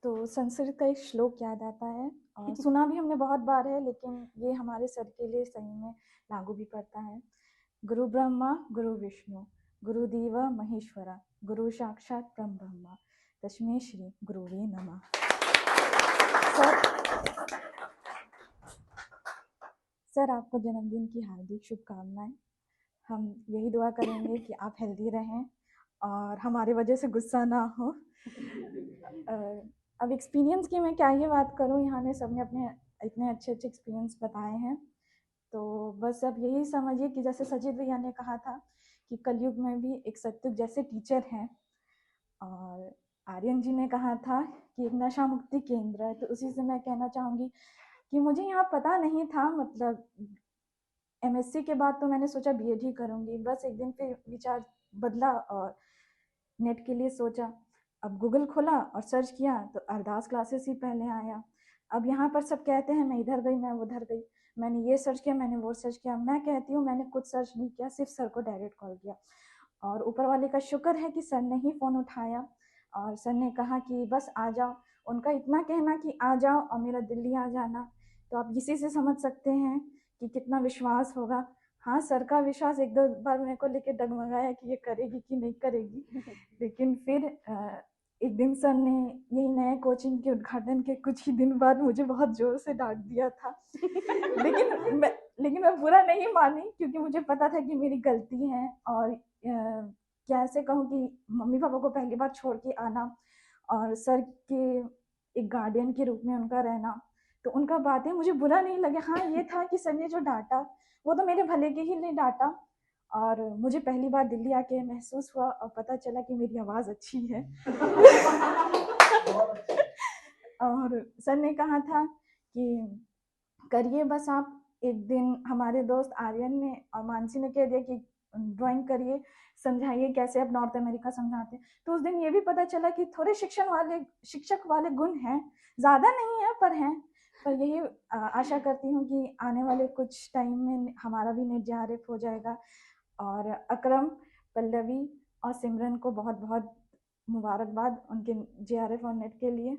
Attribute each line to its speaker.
Speaker 1: तो संस्कृत का एक श्लोक याद आता है और सुना भी हमने बहुत बार है, लेकिन ये हमारे सर के लिए सही में लागू भी पड़ता है। गुरु ब्रह्मा गुरु विष्णु गुरुदेव महेश्वरा गुरु साक्षात परम ब्रह्मा तस्मै श्री गुरुवे नमः। सर आपको जन्मदिन की हार्दिक शुभकामनाएं। हम यही दुआ करेंगे कि आप हेल्दी रहें और हमारे वजह से गुस्सा ना हो। अब एक्सपीरियंस की मैं क्या ये बात करूँ, यहाँ ने सबने अपने इतने अच्छे अच्छे एक्सपीरियंस बताए हैं। तो बस अब यही समझिए कि जैसे सजीव भैया ने कहा था कि कलयुग में भी एक सत्युग जैसे टीचर हैं, और आर्यन जी ने कहा था कि एक नशा मुक्ति केंद्र है। तो उसी से मैं कहना चाहूँगी कि मुझे यहाँ पता नहीं था, मतलब एमएससी के बाद तो मैंने सोचा बीएड ही करूँगी। बस एक दिन फिर विचार बदला और नेट के लिए सोचा। अब गूगल खोला और सर्च किया तो अरदास क्लासेस ही पहले आया। अब यहाँ पर सब कहते हैं मैं इधर गई मैं उधर गई, मैंने ये सर्च किया मैंने वो सर्च किया। मैं कहती हूँ मैंने कुछ सर्च नहीं किया, सिर्फ सर को डायरेक्ट कॉल किया और ऊपर वाले का शुक्र है कि सर ने ही फ़ोन उठाया और सर ने कहा कि बस आ जाओ। उनका इतना कहना कि आ जाओ और मेरा दिल्ली आ जाना, तो आप इसी से समझ सकते हैं कि कितना विश्वास होगा। हाँ, सर का विश्वास एक दो बार मेरे को लेके डगमगाया कि ये करेगी कि नहीं करेगी। लेकिन फिर एक दिन सर ने यही नए कोचिंग के उद्घाटन के कुछ ही दिन बाद मुझे बहुत ज़ोर से डाँट दिया था। लेकिन मैं बुरा नहीं मानी, क्योंकि मुझे पता था कि मेरी गलती है। और कैसे कहूँ कि मम्मी-पापा को पहली बार छोड़ के आना और सर के एक गार्डियन के रूप में उनका रहना, तो उनका बातें मुझे बुरा नहीं लगा। हाँ, ये था कि सर ने जो डाँटा, वो तो मेरे भले के ही लिए डाँटा। और मुझे पहली बार दिल्ली आके महसूस हुआ और पता चला कि मेरी आवाज़ अच्छी है। और सर ने कहा था कि करिए बस आप। एक दिन हमारे दोस्त आर्यन ने और मानसी ने कह दिया कि ड्राइंग करिए, समझाइए कैसे आप नॉर्थ अमेरिका समझाते हैं। तो उस दिन ये भी पता चला कि थोड़े शिक्षक वाले गुण हैं, ज़्यादा नहीं है पर हैं। पर यही आशा करती हूँ कि आने वाले कुछ टाइम में हमारा भी नेट जेआरएफ हो जाएगा। और अकरम, पल्लवी और सिमरन को बहुत बहुत मुबारकबाद उनके जेआरएफ और नेट के लिए।